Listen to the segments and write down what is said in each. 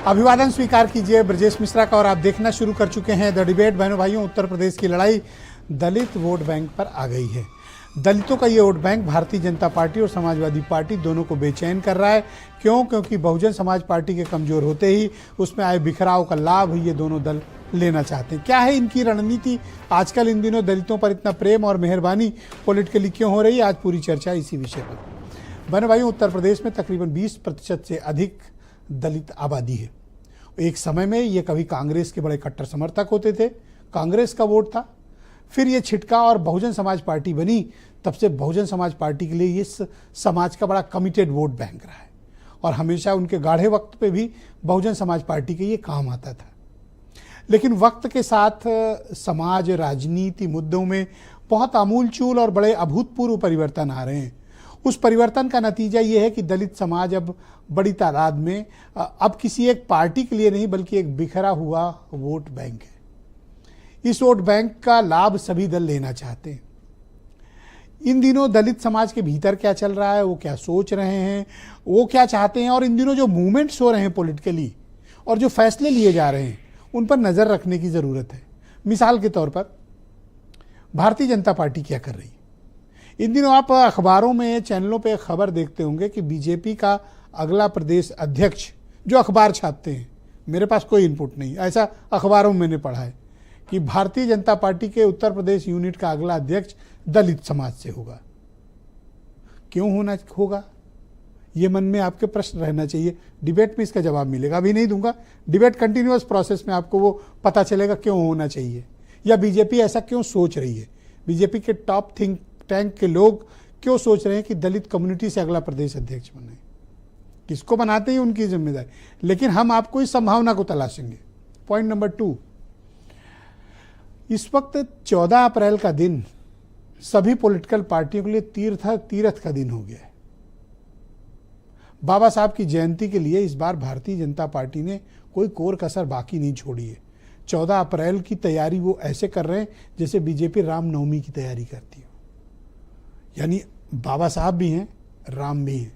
अभिवादन स्वीकार कीजिए ब्रजेश मिश्रा का और आप देखना शुरू कर चुके हैं द डिबेट। बहनों भाइयों, उत्तर प्रदेश की लड़ाई दलित वोट बैंक पर आ गई है। दलितों का ये vote bank Bharatiya Janata party और समाजवादी पार्टी दोनों को बेचैन कर रहा है। क्यों? क्योंकि बहुजन समाज पार्टी के कमजोर होते ही उसमें आए बिखराव का लाभ ये दोनों दल लेना चाहते हैं। क्या है इनकी रणनीति? आजकल इन दिनों दलितों पर इतना प्रेम और मेहरबानी पॉलिटिकली क्यों हो रही है? आज पूरी चर्चा इसी विषय पर। बहनों भाइयों, उत्तर प्रदेश में तकरीबन 20% से अधिक दलित आबादी है। एक समय में ये कभी कांग्रेस के बड़े कट्टर समर्थक होते थे, कांग्रेस का वोट था, फिर ये छिटका और बहुजन समाज पार्टी बनी। तब से बहुजन समाज पार्टी के लिए ये समाज का बड़ा कमिटेड वोट बैंक रहा है और हमेशा उनके गाढ़े वक्त पे भी बहुजन समाज पार्टी के ये काम आता था। लेकिन वक्त के साथ समाज राजनीति मुद्दों में बहुत आमूलचूल और बड़े अभूतपूर्व परिवर्तन आ रहे हैं। उस परिवर्तन का नतीजा ये है कि दलित समाज अब बड़ी तादाद में अब किसी एक पार्टी के लिए नहीं बल्कि एक बिखरा हुआ वोट बैंक है। इस वोट बैंक का लाभ सभी दल लेना चाहते हैं। इन दिनों दलित समाज के भीतर क्या चल रहा है, वो क्या सोच रहे हैं, वो क्या चाहते हैं और इन दिनों जो मूवमेंट्स हो रहे हैं पॉलिटिकली और जो फैसले लिए जा रहे हैं उन पर नज़र रखने की ज़रूरत है। मिसाल के तौर पर भारतीय जनता पार्टी क्या कर रही है? इन दिनों आप अखबारों में, चैनलों पे खबर देखते होंगे कि बीजेपी का अगला प्रदेश अध्यक्ष, जो अखबार छापते हैं, मेरे पास कोई इनपुट नहीं, ऐसा अखबारों में मैंने पढ़ा है कि भारतीय जनता पार्टी के उत्तर प्रदेश यूनिट का अगला अध्यक्ष दलित समाज से होगा। क्यों होगा? ये मन में आपके प्रश्न रहना चाहिए। डिबेट में इसका जवाब मिलेगा, अभी नहीं दूंगा। डिबेट कंटिन्यूअस प्रोसेस में आपको वो पता चलेगा क्यों होना चाहिए या बीजेपी ऐसा क्यों सोच रही है। बीजेपी के टॉप थिंक टैंक के लोग क्यों सोच रहे हैं कि दलित कम्युनिटी से अगला प्रदेश अध्यक्ष बने? किसको बनाते हैं उनकी जिम्मेदारी, लेकिन हम आपको इस संभावना को तलाशेंगे। पॉइंट नंबर 2, इस वक्त 14 अप्रैल का दिन सभी पॉलिटिकल पार्टियों के लिए तीर्थ का दिन हो गया है। बाबा साहब की जयंती के लिए इस बार भारतीय जनता पार्टी ने कोई कोर कसर बाकी नहीं छोड़ी है। 14 अप्रैल की तैयारी वो ऐसे कर रहे हैं जैसे बीजेपी रामनवमी की तैयारी करती है। यानी बाबा साहब भी हैं, राम भी हैं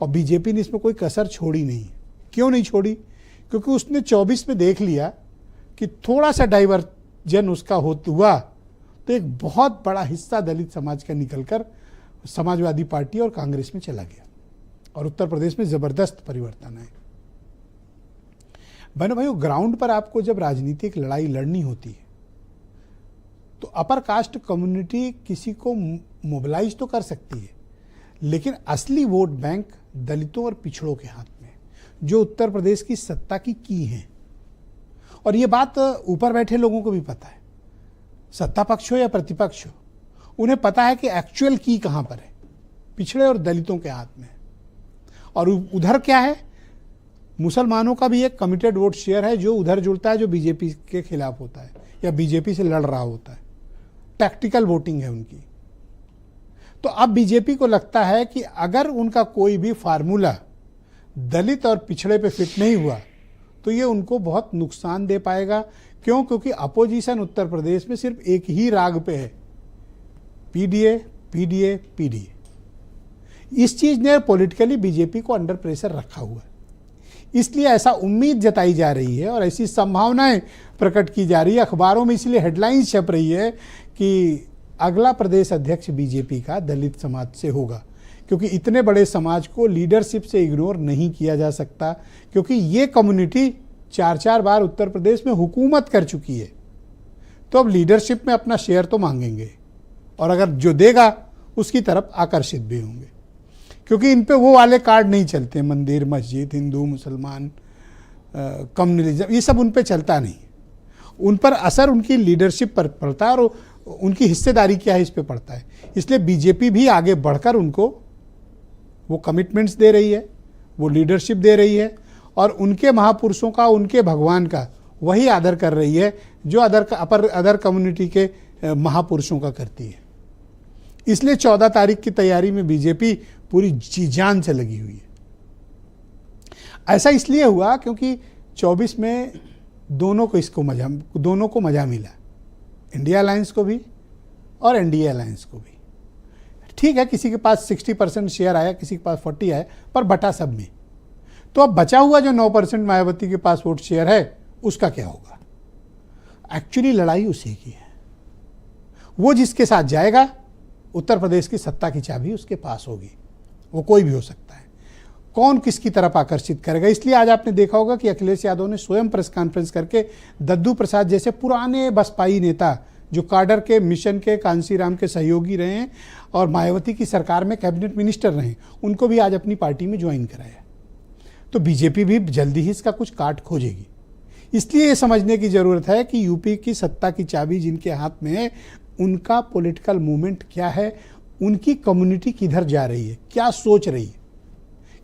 और बीजेपी ने इसमें कोई कसर छोड़ी नहीं। क्यों नहीं छोड़ी? क्योंकि उसने 24 में देख लिया कि थोड़ा सा डाइवर्जन उसका हुआ तो एक बहुत बड़ा हिस्सा दलित समाज का निकलकर समाजवादी पार्टी और कांग्रेस में चला गया और उत्तर प्रदेश में जबरदस्त परिवर्तन है। बहनों भाइयों, ग्राउंड पर आपको जब राजनीतिक लड़ाई लड़नी होती है तो अपर कास्ट कम्युनिटी किसी को मोबिलाइज तो कर सकती है, लेकिन असली वोट बैंक दलितों और पिछड़ों के हाथ में, जो उत्तर प्रदेश की सत्ता की है। और ये बात ऊपर बैठे लोगों को भी पता है, सत्ता पक्ष हो या प्रतिपक्ष हो, उन्हें पता है कि एक्चुअल की कहां पर है, पिछड़े और दलितों के हाथ में। और उधर क्या है, मुसलमानों का भी एक कमिटेड वोट शेयर है जो उधर जुड़ता है, जो बीजेपी के खिलाफ होता है या बीजेपी से लड़ रहा होता है। टैक्टिकल वोटिंग है उनकी। तो अब बीजेपी को लगता है कि अगर उनका कोई भी फार्मूला दलित और पिछड़े पे फिट नहीं हुआ तो ये उनको बहुत नुकसान दे पाएगा। क्यों? क्योंकि अपोजिशन उत्तर प्रदेश में सिर्फ एक ही राग पे है, पीडीए पीडीए पीडीए। इस चीज ने पॉलिटिकली बीजेपी को अंडर प्रेशर रखा हुआ है। इसलिए ऐसा उम्मीद जताई जा रही है और ऐसी संभावनाएं प्रकट की जा रही है। अखबारों में इसलिए हेडलाइंस छप रही है कि अगला प्रदेश अध्यक्ष बीजेपी का दलित समाज से होगा, क्योंकि इतने बड़े समाज को लीडरशिप से इग्नोर नहीं किया जा सकता, क्योंकि ये कम्युनिटी 4 बार उत्तर प्रदेश में हुकूमत कर चुकी है। तो अब लीडरशिप में अपना शेयर तो मांगेंगे और अगर जो देगा उसकी तरफ आकर्षित भी होंगे, क्योंकि इन पे वो वाले कार्ड नहीं चलते, मंदिर मस्जिद, हिंदू मुसलमान, कम्युनलिज्म, ये सब उन पे चलता नहीं। उन पर असर उनकी लीडरशिप पर पड़ता है और उनकी हिस्सेदारी क्या है इस पे पड़ता है। इसलिए बीजेपी भी आगे बढ़कर उनको वो कमिटमेंट्स दे रही है, वो लीडरशिप दे रही है और उनके महापुरुषों का, उनके भगवान का वही आदर कर रही है जो अदर कम्युनिटी के महापुरुषों का करती है। इसलिए 14 तारीख की तैयारी में बीजेपी पूरी जी जान से लगी हुई है। ऐसा इसलिए हुआ क्योंकि 24 में दोनों को मजा मिला, इंडिया अलायंस को भी और एनडीए अलायंस को भी। ठीक है, किसी के पास 60% शेयर आया, किसी के पास 40 आया, पर बटा सब में। तो अब बचा हुआ जो 9% मायावती के पास वोट शेयर है उसका क्या होगा? एक्चुअली लड़ाई उसी की है। वो जिसके साथ जाएगा, उत्तर प्रदेश की सत्ता की चाबी उसके पास होगी। वो कोई भी हो सकता है। कौन किसकी तरफ आकर्षित करेगा? इसलिए आज आपने देखा होगा कि अखिलेश यादव ने स्वयं प्रेस कॉन्फ्रेंस करके दद्दू प्रसाद जैसे पुराने बसपाई नेता जो काडर के, मिशन के, कांसीराम के सहयोगी रहे हैं और मायावती की सरकार में कैबिनेट मिनिस्टर रहे, उनको भी आज अपनी पार्टी में ज्वाइन कराया। तो बीजेपी भी जल्दी ही इसका कुछ काट खोजेगी। इसलिए ये समझने की जरूरत है कि यूपी की सत्ता की चाबी जिनके हाथ में है, उनका पॉलिटिकल मूवमेंट क्या है, उनकी कम्युनिटी किधर जा रही है, क्या सोच रही है,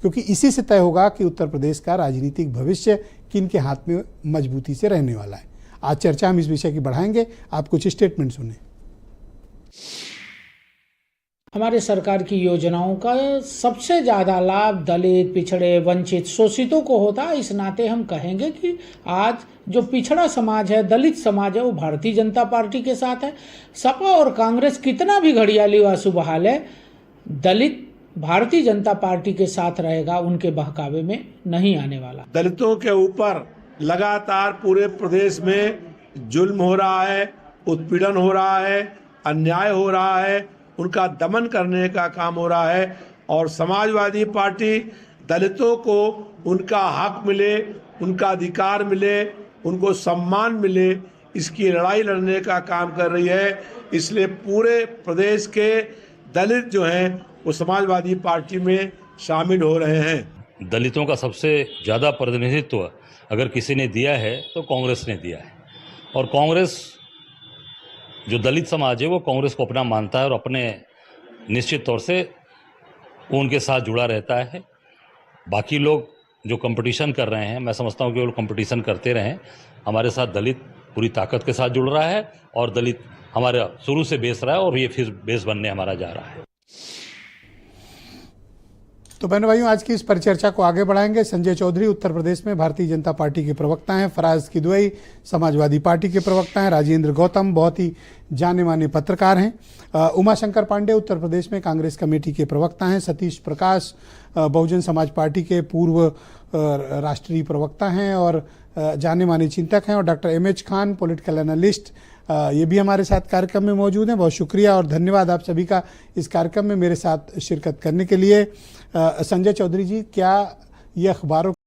क्योंकि इसी से तय होगा कि उत्तर प्रदेश का राजनीतिक भविष्य किन के हाथ में मजबूती से रहने वाला है। आज चर्चा हम इस विषय की बढ़ाएंगे। आप कुछ स्टेटमेंट सुने। हमारे सरकार की योजनाओं का सबसे ज़्यादा लाभ दलित, पिछड़े, वंचित, शोषितों को होता है। इस नाते हम कहेंगे कि आज जो पिछड़ा समाज है, दलित समाज है, वो भारतीय जनता पार्टी के साथ है। सपा और कांग्रेस कितना भी घड़ियाली आंसू बहा ले, दलित भारतीय जनता पार्टी के साथ रहेगा, उनके बहकावे में नहीं आने वाला। दलितों के ऊपर लगातार पूरे प्रदेश में जुल्म हो रहा है, उत्पीड़न हो रहा है, अन्याय हो रहा है, उनका दमन करने का काम हो रहा है। और समाजवादी पार्टी दलितों को उनका हक मिले, उनका अधिकार मिले, उनको सम्मान मिले, इसकी लड़ाई लड़ने का काम कर रही है। इसलिए पूरे प्रदेश के दलित जो हैं वो समाजवादी पार्टी में शामिल हो रहे हैं। दलितों का सबसे ज़्यादा प्रतिनिधित्व अगर किसी ने दिया है तो कांग्रेस ने दिया है। और कांग्रेस, जो दलित समाज है, वो कांग्रेस को अपना मानता है और अपने निश्चित तौर से उनके साथ जुड़ा रहता है। बाकी लोग जो कंपटीशन कर रहे हैं, मैं समझता हूँ कि वो कंपटीशन करते रहें। हमारे साथ दलित पूरी ताकत के साथ जुड़ रहा है और दलित हमारा शुरू से बेस रहा है और ये फिर बेस बनने हमारा जा रहा है। तो बहनों भाइयों, आज की इस परिचर्चा को आगे बढ़ाएंगे। संजय चौधरी उत्तर प्रदेश में भारतीय जनता पार्टी के प्रवक्ता हैं, फराज किदवई समाजवादी पार्टी के प्रवक्ता हैं, राजेंद्र गौतम बहुत ही जाने माने पत्रकार हैं, उमाशंकर पांडे उत्तर प्रदेश में कांग्रेस कमेटी के प्रवक्ता हैं, सतीश प्रकाश बहुजन समाज पार्टी के पूर्व राष्ट्रीय प्रवक्ता हैं और जाने माने चिंतक हैं, और doctor M H Khan political analyst ये भी हमारे साथ कार्यक्रम में मौजूद हैं। बहुत शुक्रिया और धन्यवाद आप सभी का इस कार्यक्रम में मेरे साथ शिरकत करने के लिए। संजय चौधरी जी, क्या ये अखबारों